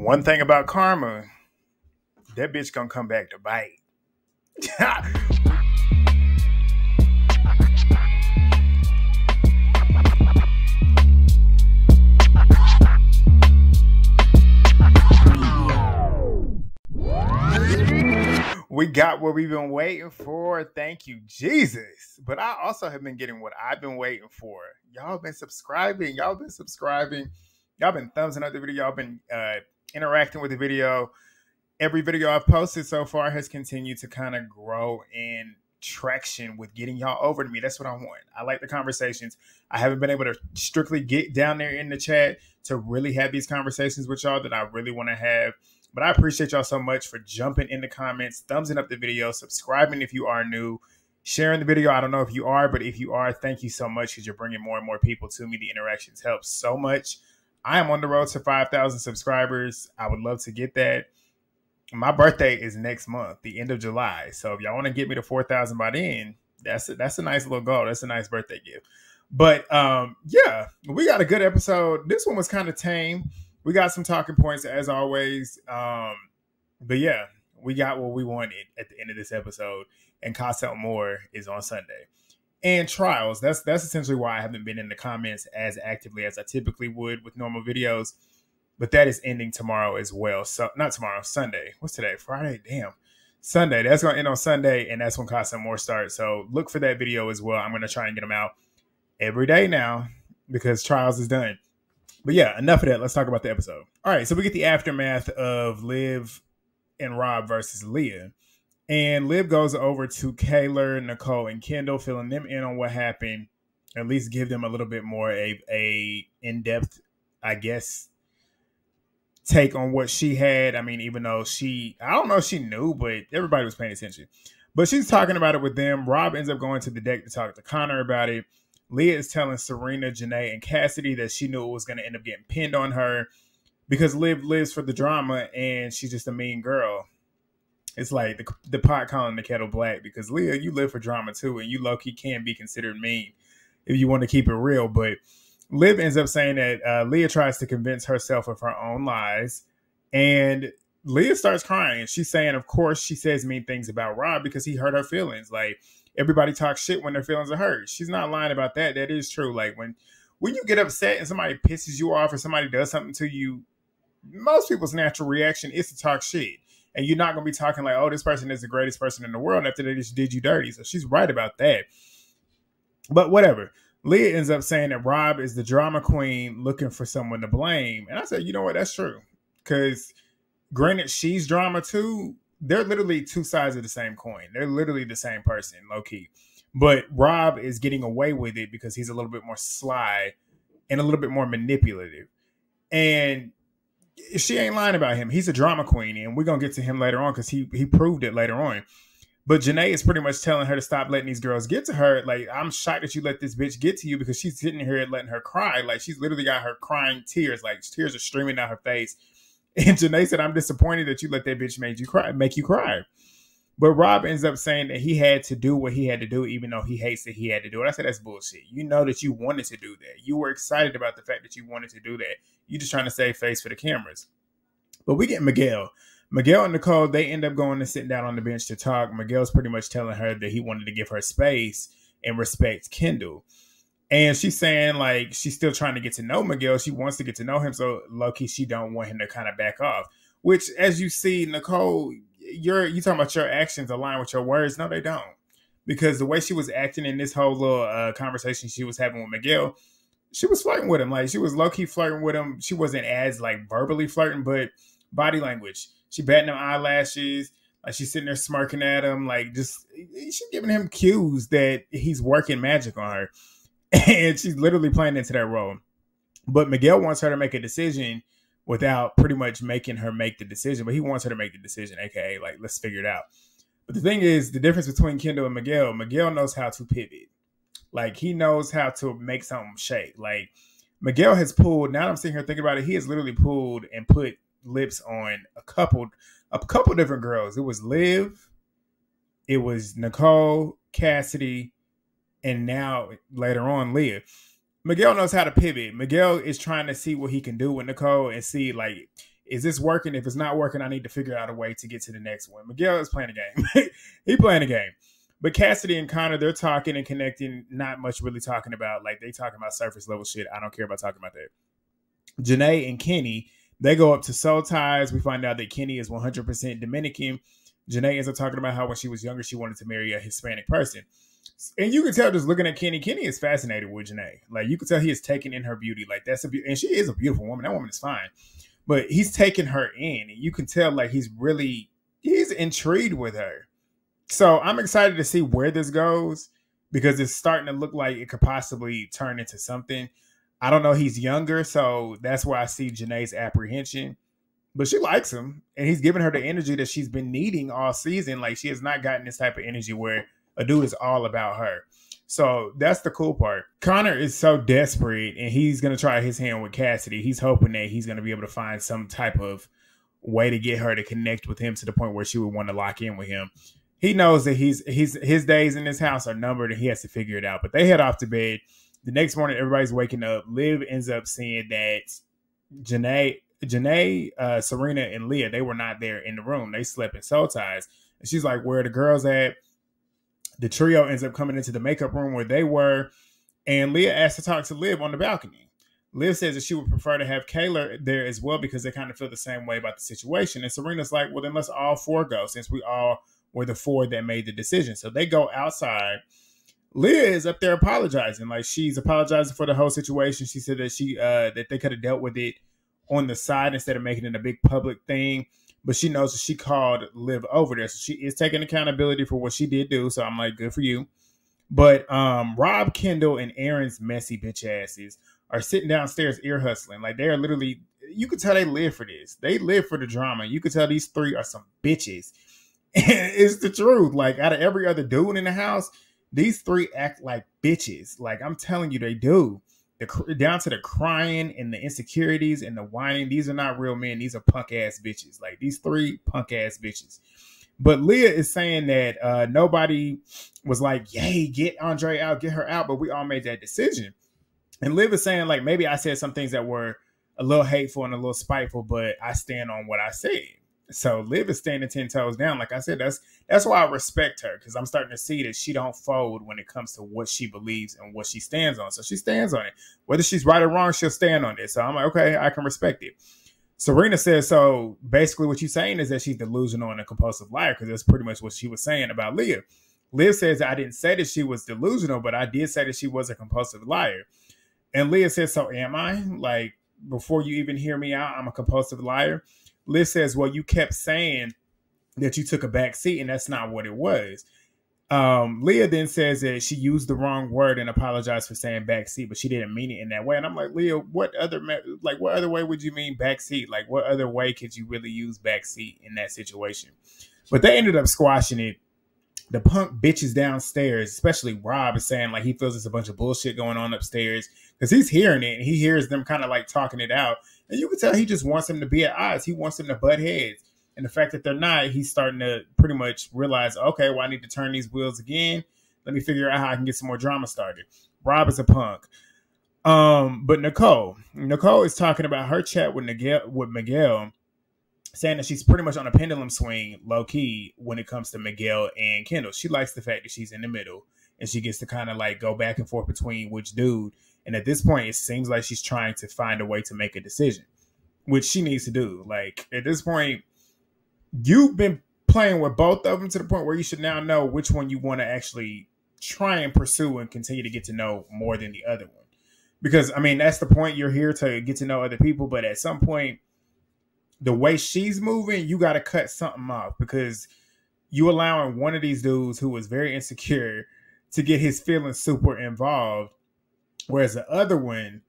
One thing about karma, that bitch gonna come back to bite. We got what we've been waiting for. Thank you, Jesus. But I also have been getting what I've been waiting for. Y'all been subscribing. Y'all been thumbsing up the video. Y'all been interacting with the video. Every video I've posted so far has continued to kind of grow in traction with getting y'all over to me. That's what I want. I like the conversations. I haven't been able to strictly get down there in the chat to really have these conversations with y'all that I really want to have. But I appreciate y'all so much for jumping in the comments, thumbsing up the video, subscribing if you are new, sharing the video. I don't know if you are, but if you are, thank you so much because you're bringing more and more people to me. The interactions help so much. I am on the road to 5,000 subscribers. I would love to get that. My birthday is next month, the end of July. So if y'all want to get me to 4,000 by then, that's a nice little goal. That's a nice birthday gift. But yeah, we got a good episode. This one was kind of tame. We got some talking points as always. But yeah, we got what we wanted at the end of this episode. And Cosell Moore is on Sunday. And Trials, that's essentially why I haven't been in the comments as actively as I typically would with normal videos. But that is ending tomorrow as well. So not tomorrow, Sunday. What's today? Friday? Damn. Sunday. That's going to end on Sunday. And that's when Cosell Moore starts. So look for that video as well. I'm going to try and get them out every day now because Trials is done. But yeah, enough of that. Let's talk about the episode. All right, so we get the aftermath of Liv and Rob versus Leah. And Liv goes over to Kayla, Nicole, and Kendall, filling them in on what happened. At least give them a little bit more a in-depth, I guess, take on what she had. I mean, even though I don't know if she knew, but everybody was paying attention. But she's talking about it with them. Rob ends up going to the deck to talk to Connor about it. Leah is telling Serena, Janae, and Cassidy that she knew it was going to end up getting pinned on her because Liv lives for the drama and she's just a mean girl. It's like the pot calling the kettle black because Leah, you live for drama too, and you low-key can be considered mean if you want to keep it real. But Liv ends up saying that Leah tries to convince herself of her own lies, and Leah starts crying. She's saying, of course, she says mean things about Rob because he hurt her feelings. Like, everybody talks shit when their feelings are hurt. She's not lying about that. That is true. Like, when you get upset and somebody pisses you off or somebody does something to you, most people's natural reaction is to talk shit. And you're not going to be talking like, oh, this person is the greatest person in the world after they just did you dirty. So she's right about that. But whatever. Leah ends up saying that Rob is the drama queen looking for someone to blame. And I said, you know what? That's true. Because granted, she's drama too. They're literally two sides of the same coin. They're literally the same person, low-key. But Rob is getting away with it because he's a little bit more sly and a little bit more manipulative. And she ain't lying about him. He's a drama queen, and we're going to get to him later on because he proved it later on. But Janae is pretty much telling her to stop letting these girls get to her. Like, I'm shocked that you let this bitch get to you because she's sitting here and letting her cry. Like, she's literally got her crying tears. Like, tears are streaming down her face. And Janae said, I'm disappointed that you let that bitch make you cry. But Rob ends up saying that he had to do what he had to do, even though he hates that he had to do it. I said, that's bullshit. You know that you wanted to do that. You were excited about the fact that you wanted to do that. You're just trying to save face for the cameras. But we get Miguel. Miguel and Nicole, they end up going and sitting down on the bench to talk. Miguel's pretty much telling her that he wanted to give her space and respect Kendall. And she's saying, like, she's still trying to get to know Miguel. She wants to get to know him. So, low-key, she don't want him to kind of back off. Which, as you see, Nicole, you talking about your actions align with your words. No, they don't. Because the way she was acting in this whole little conversation she was having with Miguel, she was flirting with him. Like, she was low-key flirting with him. She wasn't as, like, verbally flirting, but body language. She batting them eyelashes. Like, she's sitting there smirking at him. Like, just, she's giving him cues that he's working magic on her. And she's literally playing into that role. But Miguel wants her to make a decision without pretty much making her make the decision. But he wants her to make the decision, a.k.a. like, let's figure it out. But the thing is, the difference between Kendall and Miguel knows how to pivot. Like, he knows how to make something shake. Like, Miguel has pulled, now that I'm sitting here thinking about it, he has literally pulled and put lips on a couple different girls. It was Liv, it was Nicole, Cassidy, and now later on Leah. Miguel knows how to pivot. Miguel is trying to see what he can do with Nicole and see, like, Is this working? If it's not working, I need to figure out a way to get to the next one. Miguel is playing a game. He playing a game. But Cassidy and Connor, they're talking and connecting, not much really talking about, like, they talking about surface level shit. I don't care about talking about that. Janae and Kenny, they go up to Soul Ties. We find out that Kenny is 100% Dominican. Janae ends up talking about how when she was younger, she wanted to marry a Hispanic person. And you can tell just looking at Kenny is fascinated with Janae. Like, you can tell he is taking in her beauty. Like, and she is a beautiful woman. That woman is fine. But he's taking her in. And you can tell, like, he's intrigued with her. So I'm excited to see where this goes, because it's starting to look like it could possibly turn into something. I don't know. He's younger, so that's why I see Janae's apprehension. But she likes him, and he's giving her the energy that she's been needing all season. Like, she has not gotten this type of energy where a dude is all about her. So that's the cool part. Connor is so desperate, and he's going to try his hand with Cassidy. He's hoping that he's going to be able to find some type of way to get her to connect with him to the point where she would want to lock in with him. He knows that his days in this house are numbered, and he has to figure it out. But they head off to bed. The next morning, everybody's waking up. Liv ends up seeing that Janae, Serena, and Leah, they were not there in the room. They slept in Soul Ties. And she's like, where are the girls at? The trio ends up coming into the makeup room where they were. And Leah asks to talk to Liv on the balcony. Liv says that she would prefer to have Kayla there as well, because they kind of feel the same way about the situation. And Serena's like, well, then let's all four go, since we all were the four that made the decision. So they go outside. Leah is up there apologizing. Like, she's apologizing for the whole situation. She said that that they could have dealt with it on the side instead of making it a big public thing. But she knows that she called Liv over there. So she is taking accountability for what she did do. So I'm like, good for you. But Rob, Kendall, and Aaron's messy bitch asses are sitting downstairs ear hustling. Like, they are literally, you could tell they live for this. They live for the drama. You could tell these three are some bitches. And it's the truth. Like, out of every other dude in the house, these three act like bitches. Like, I'm telling you, they do. Down to the crying and the insecurities and the whining. These are not real men. These are punk ass bitches. Like, these three punk ass bitches. But Leah is saying that nobody was like, yay, get Andre out, get her out. But we all made that decision. And Liv is saying, like, maybe I said some things that were a little hateful and a little spiteful, but I stand on what I said. So Liv is standing 10 toes down. Like I said, that's why I respect her, because I'm starting to see that she don't fold when it comes to what she believes and what she stands on. So she stands on it. Whether she's right or wrong, she'll stand on it. So I'm like, okay, I can respect it. Serena says, so basically what you're saying is that she's delusional and a compulsive liar, because that's pretty much what she was saying about Leah. Liv says, I didn't say that she was delusional, but I did say that she was a compulsive liar. And Leah says, so am I? Like, before you even hear me out, I'm a compulsive liar. Liz says, well, you kept saying that you took a back seat, and that's not what it was. Leah then says that she used the wrong word and apologized for saying back seat, but she didn't mean it in that way. And I'm like, Leah, what other way would you mean back seat? Like, what other way could you really use back seat in that situation? But they ended up squashing it. The punk bitches downstairs, especially Rob, is saying like he feels there's a bunch of bullshit going on upstairs, because he's hearing it and he hears them kind of like talking it out. And you can tell he just wants them to be at odds. He wants them to butt heads. And the fact that they're not, he's starting to pretty much realize, okay, well, I need to turn these wheels again. Let me figure out how I can get some more drama started. Rob is a punk. But Nicole is talking about her chat with Miguel, saying that she's pretty much on a pendulum swing, low key, when it comes to Miguel and Kendall. She likes the fact that she's in the middle and she gets to kind of like go back and forth between which dude. And at this point, it seems like she's trying to find a way to make a decision, which she needs to do. Like, at this point, you've been playing with both of them to the point where you should now know which one you want to actually try and pursue and continue to get to know more than the other one. Because, I mean, that's the point. You're here to get to know other people. But at some point, the way she's moving, you got to cut something off, because you allowing one of these dudes who was very insecure to get his feelings super involved. Whereas the other one,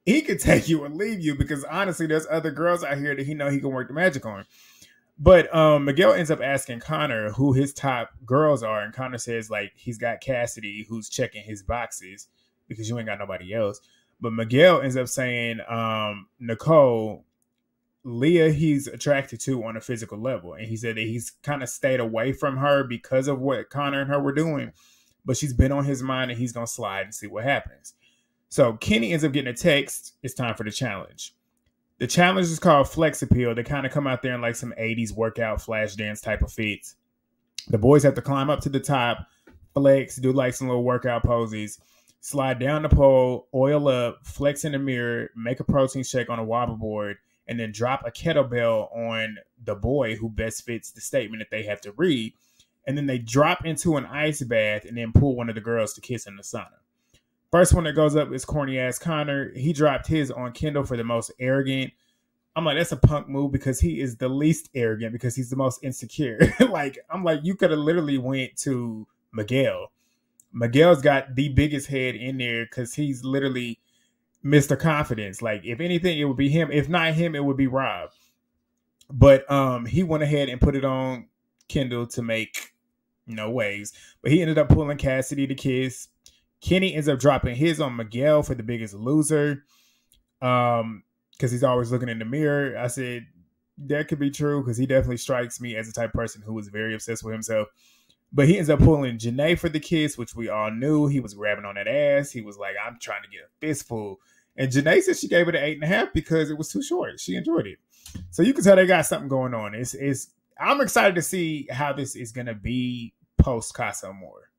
he could take you and leave you, because honestly, there's other girls out here that he know he can work the magic on. But Miguel ends up asking Connor who his top girls are. And Connor says, like, he's got Cassidy who's checking his boxes because you ain't got nobody else. But Miguel ends up saying, Nicole, Leah, he's attracted to on a physical level. And he said that he's kind of stayed away from her because of what Connor and her were doing. But she's been on his mind and he's going to slide and see what happens. So Kenny ends up getting a text. It's time for the challenge. The challenge is called Flex Appeal. They kind of come out there in like some 80s workout flash dance type of fits. The boys have to climb up to the top, flex, do like some little workout poses, slide down the pole, oil up, flex in the mirror, make a protein shake on a wobble board, and then drop a kettlebell on the boy who best fits the statement that they have to read. And then they drop into an ice bath and then pull one of the girls to kiss in the sauna. First one that goes up is corny ass Connor. He dropped his on Kendall for the most arrogant. I'm like, that's a punk move because he is the least arrogant because he's the most insecure. I'm like, you could have literally went to Miguel. Miguel's got the biggest head in there because he's literally Mr. Confidence. Like, if anything, it would be him. If not him, it would be Rob. But he went ahead and put it on Kendall to make waves. But he ended up pulling Cassidy to kiss. Kenny ends up dropping his on Miguel for the biggest loser. Because he's always looking in the mirror. I said, that could be true because he definitely strikes me as the type of person who is very obsessed with himself. But he ends up pulling Janae for the kiss, which we all knew. He was grabbing on that ass. He was like, I'm trying to get a fistful. And Janae said she gave it an 8.5 because it was too short. She enjoyed it. So you can tell they got something going on. I'm excited to see how this is going to be post Casa Amor.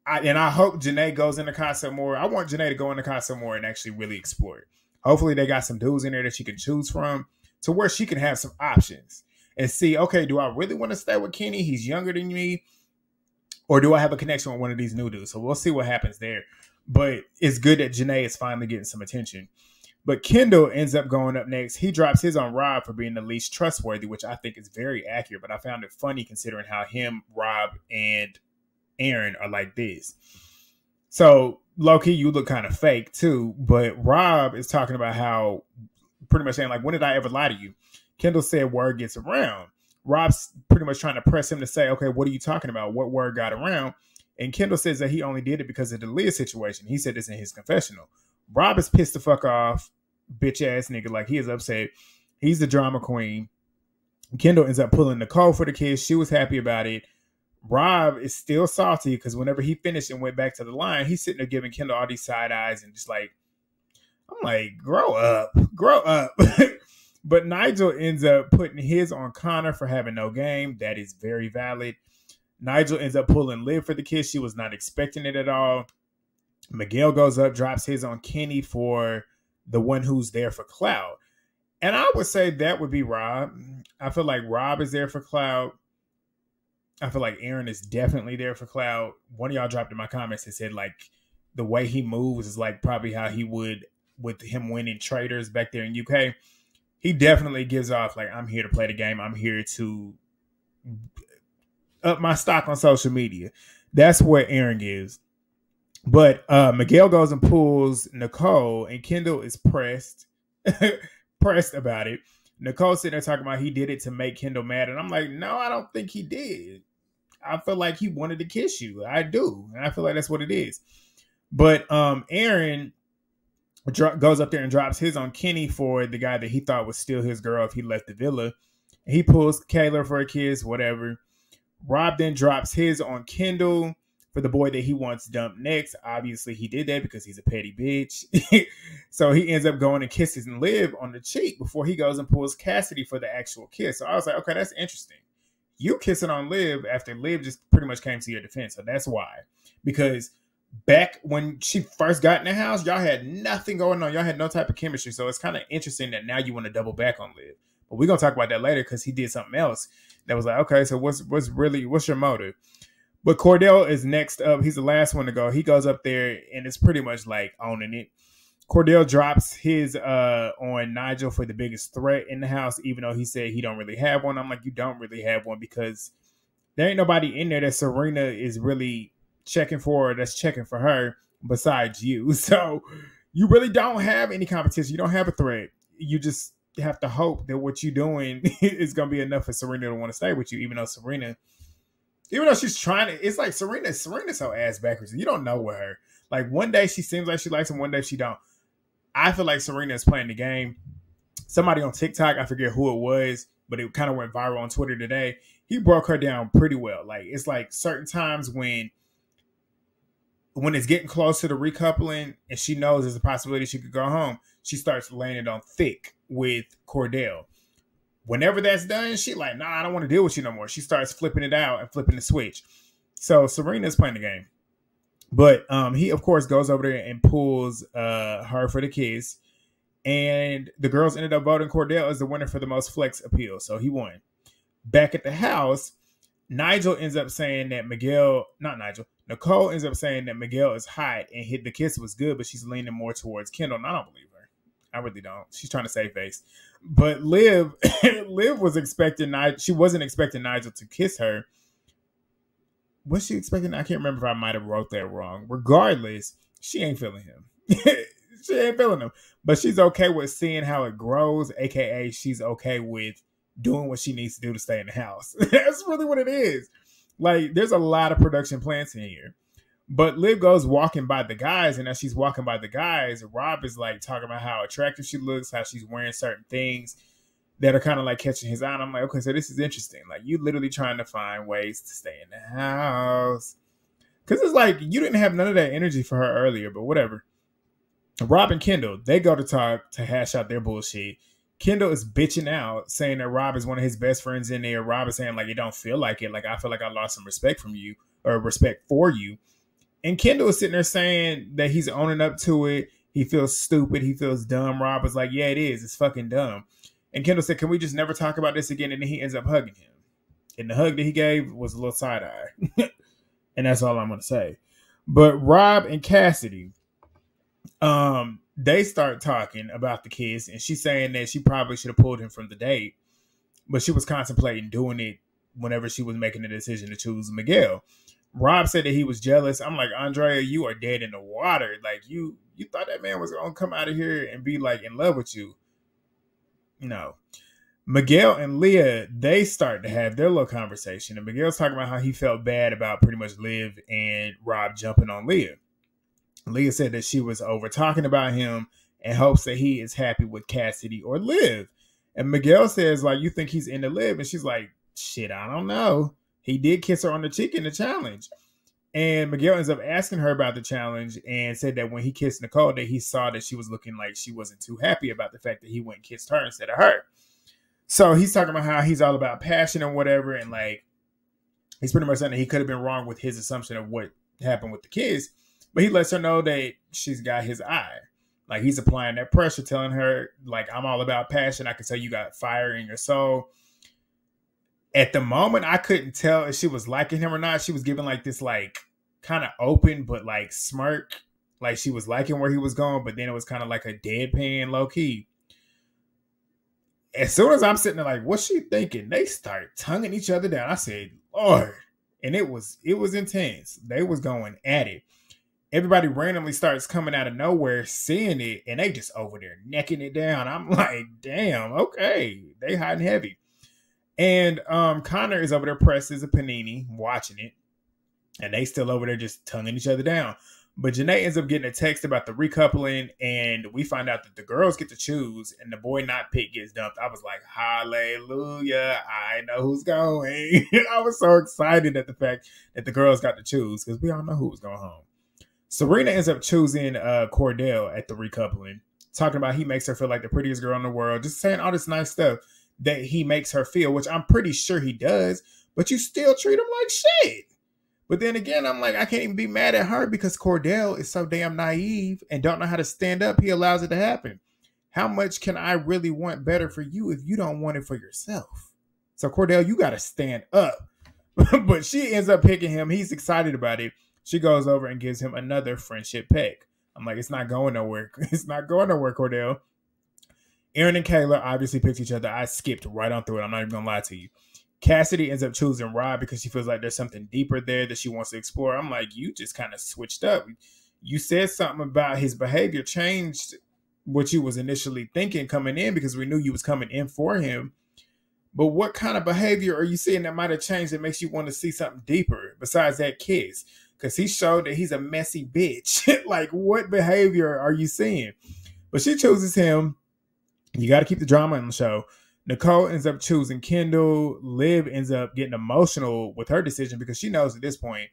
I hope Janae goes into Casa Amor. I want Janae to go into Casa Amor and actually really explore it. Hopefully they got some dudes in there that she can choose from to where she can have some options and see, okay, do I really want to stay with Kenny? He's younger than me. Or do I have a connection with one of these new dudes? So we'll see what happens there. But it's good that Janae is finally getting some attention. But Kendall ends up going up next. He drops his on Rob for being the least trustworthy, which I think is very accurate. But I found it funny considering how him, Rob, and Aaron are like this. So, low-key, you look kind of fake, too. But Rob is talking about how, pretty much saying, like, when did I ever lie to you? Kendall said word gets around. Rob's pretty much trying to press him to say, okay, what are you talking about? What word got around? And Kendall says that he only did it because of the Leah situation. He said this in his confessional. Rob is pissed the fuck off, bitch-ass nigga. Like, he is upset. He's the drama queen. Kendall ends up pulling Nicole for the kiss. She was happy about it. Rob is still salty because whenever he finished and went back to the line, he's sitting there giving Kendall all these side eyes and just like, I'm like, grow up. But Nigel ends up putting his on Connor for having no game. That is very valid. Nigel ends up pulling Liv for the kiss. She was not expecting it at all. Miguel goes up, drops his on Kenny for the one who's there for clout. And I would say that would be Rob. I feel like Rob is there for clout. I feel like Aaron is definitely there for clout. One of y'all dropped in my comments and said, like, the way he moves is like probably how he would with him winning Traders back there in UK. He definitely gives off, like, I'm here to play the game. I'm here to up my stock on social media. That's what Aaron gives. But Miguel goes and pulls Nicole, and Kendall is pressed about it. Nicole sitting there talking about he did it to make Kendall mad. And I'm like, no, I don't think he did. I feel like he wanted to kiss you. I do. And I feel like that's what it is. But Aaron goes up there and drops his on Kenny for the guy that he thought was still his girl if he left the villa. He pulls Kayla for a kiss, whatever. Rob then drops his on Kendall for the boy that he wants dumped next. Obviously, he did that because he's a petty bitch. So he ends up going and kisses and Liv on the cheek before he goes and pulls Cassidy for the actual kiss. So I was like, okay, that's interesting. You kissing on Liv after Liv just pretty much came to your defense. So that's why. Because back when she first got in the house, y'all had nothing going on. Y'all had no type of chemistry. So it's kind of interesting that now you want to double back on Liv. But we're going to talk about that later because he did something else that was like, okay, so what's your motive? But Cordell is next up. He's the last one to go. He goes up there and it's pretty much like owning it. Cordell drops his on Nigel for the biggest threat in the house, even though he said he don't really have one. I'm like, you don't really have one because there ain't nobody in there that Serena is really checking for or that's checking for her besides you. So you really don't have any competition. You don't have a threat. You just have to hope that what you're doing is going to be enough for Serena to want to stay with you, even though she's trying to, it's like Serena's so ass backwards. You don't know with her. Like one day she seems like she likes him, one day she don't. I feel like Serena is playing the game. Somebody on TikTok, I forget who it was, but it kind of went viral on Twitter today. He broke her down pretty well. Like it's like certain times when it's getting close to the recoupling and she knows there's a possibility she could go home, she starts laying it on thick with Cordell. Whenever that's done, she like, nah, I don't want to deal with you no more. She starts flipping it out and flipping the switch. So Serena's playing the game. But he, of course, goes over there and pulls her for the kiss. And the girls ended up voting Cordell as the winner for the most flex appeal. So he won. Back at the house, Nicole ends up saying that Nicole ends up saying that Miguel is hot and the kiss was good, but she's leaning more towards Kendall. And I don't believe her. I really don't. She's trying to save face. But Liv was expecting she wasn't expecting Nigel to kiss her. Was she expecting? I can't remember if I might have wrote that wrong. Regardless, she ain't feeling him. She ain't feeling him. But she's okay with seeing how it grows, aka she's okay with doing what she needs to do to stay in the house. That's really what it is. Like, there's a lot of production plants in here. But Liv goes walking by the guys, and as she's walking by the guys, Rob is like talking about how attractive she looks, how she's wearing certain things that are kind of like catching his eye. And I'm like, okay, so this is interesting. Like, you literally trying to find ways to stay in the house. Because it's like, you didn't have none of that energy for her earlier, but whatever. Rob and Kendall, they go to talk to hash out their bullshit. Kendall is bitching out, saying that Rob is one of his best friends in there. Rob is saying, like, it don't feel like it. Like, I feel like I lost some respect from you, or respect for you. And Kendall is sitting there saying that he's owning up to it. He feels stupid. He feels dumb. Rob was like, yeah, it is. It's fucking dumb. And Kendall said, can we just never talk about this again? And then he ends up hugging him. And the hug that he gave was a little side eye. And that's all I'm going to say. But Rob and Cassidy, they start talking about the kiss. And she's saying that she probably should have pulled him from the date. But she was contemplating doing it whenever she was making the decision to choose Miguel. Rob said that he was jealous. I'm like, Andrea, you are dead in the water. Like, you thought that man was going to come out of here and be like in love with you. No. Miguel and Leah, they start to have their little conversation. And Miguel's talking about how he felt bad about pretty much Liv and Rob jumping on Leah. Leah said that she was over talking about him and hopes that he is happy with Cassidy or Liv. And Miguel says, like, you think he's into Liv? And she's like, shit, I don't know. He did kiss her on the cheek in the challenge. And Miguel ends up asking her about the challenge and said that when he kissed Nicole, that he saw that she was looking like she wasn't too happy about the fact that he went and kissed her instead of her. So he's talking about how he's all about passion and whatever. And like, he's pretty much saying that he could have been wrong with his assumption of what happened with the kiss. But he lets her know that she's got his eye. Like, he's applying that pressure, telling her, like, I'm all about passion. I can tell you got fire in your soul. At the moment, I couldn't tell if she was liking him or not. She was giving like this, like, kind of open, but like smirk. Like, she was liking where he was going, but then it was kind of like a deadpan, low key. As soon as I'm sitting there like, what's she thinking? They start tonguing each other down. I said, Lord. And it was intense. They was going at it. Everybody randomly starts coming out of nowhere, seeing it, and they just over there necking it down. I'm like, damn, okay. They hot and heavy. And Connor is over there pressed as a panini, watching it. And they still over there just tonguing each other down. But Janae ends up getting a text about the recoupling, and we find out that the girls get to choose, and the boy not picked gets dumped. I was like, hallelujah, I know who's going. I was so excited at the fact that the girls got to choose, because we all know who was going home. Serena ends up choosing Cordell at the recoupling, talking about he makes her feel like the prettiest girl in the world, just saying all this nice stuff that he makes her feel, which I'm pretty sure he does, but you still treat him like shit. But then again, I'm like, I can't even be mad at her because Cordell is so damn naive and don't know how to stand up. He allows it to happen. How much can I really want better for you if you don't want it for yourself? So Cordell, you got to stand up. But she ends up picking him. He's excited about it. She goes over and gives him another friendship peck. I'm like, it's not going nowhere. It's not going nowhere, Cordell. Aaron and Kayla obviously picked each other. I skipped right on through it. I'm not even going to lie to you. Cassidy ends up choosing Rob because she feels like there's something deeper there that she wants to explore. I'm like, you just kind of switched up. You said something about his behavior changed what you was initially thinking coming in because we knew you was coming in for him. But what kind of behavior are you seeing that might have changed that makes you want to see something deeper besides that kiss? Because he showed that he's a messy bitch. Like, what behavior are you seeing? But she chooses him. You got to keep the drama in the show. Nicole ends up choosing Kendall. Liv ends up getting emotional with her decision because she knows at this point,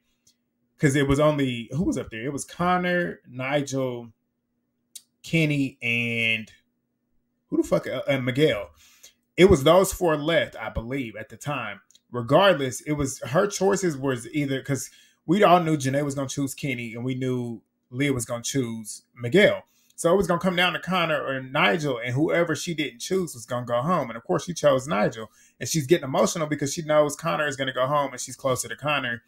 because it was only, who was up there? It was Connor, Nigel, Kenny, and who the fuck, and Miguel. It was those four left, I believe, at the time. Regardless, it was her choices was either because we all knew Janae was gonna choose Kenny, and we knew Leah was gonna choose Miguel. So it was gonna come down to Connor or Nigel, and whoever she didn't choose was gonna go home. And of course, she chose Nigel, and she's getting emotional because she knows Connor is gonna go home, and she's closer to Connor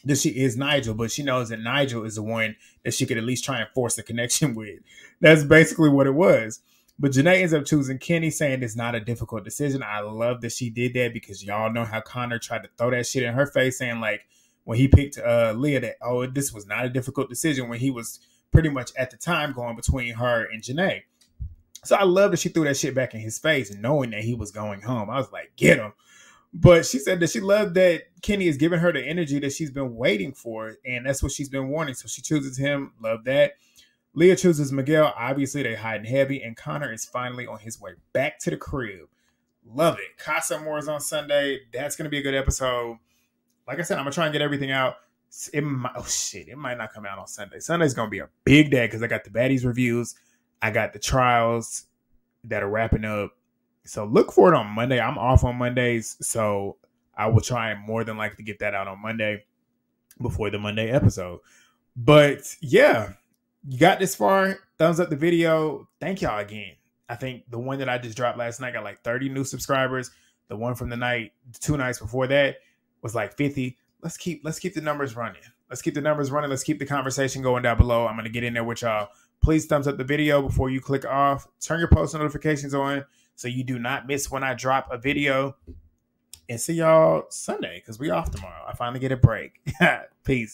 than she is Nigel. But she knows that Nigel is the one that she could at least try and force a connection with. That's basically what it was. But Janae ends up choosing Kenny, saying it's not a difficult decision. I love that she did that because y'all know how Connor tried to throw that shit in her face, saying like when he picked Leah that, oh, this was not a difficult decision when he was pretty much at the time going between her and Janae. So I love that she threw that shit back in his face, knowing that he was going home. I was like, get him. But she said that she loved that Kenny is giving her the energy that she's been waiting for, and that's what she's been wanting. So she chooses him. Love that. Leah chooses Miguel. Obviously, they hiding heavy, and Connor is finally on his way back to the crib. Love it. Casa Amor is on Sunday. That's going to be a good episode. Like I said, I'm going to try and get everything out. It might not come out on Sunday. Sunday's going to be a big day because I got the baddies reviews. I got the trials that are wrapping up. So look for it on Monday. I'm off on Mondays, so I will try and more than likely get that out on Monday before the Monday episode. But yeah, you got this far. Thumbs up the video. Thank y'all again. I think the one that I just dropped last night got like 30 new subscribers. The one from the 2 nights before that was like 50. Let's keep the numbers running. Let's keep the numbers running. Let's keep the conversation going down below. I'm going to get in there with y'all. Please thumbs up the video before you click off. Turn your post notifications on so you do not miss when I drop a video. And see y'all Sunday because we off tomorrow. I finally get a break. Peace.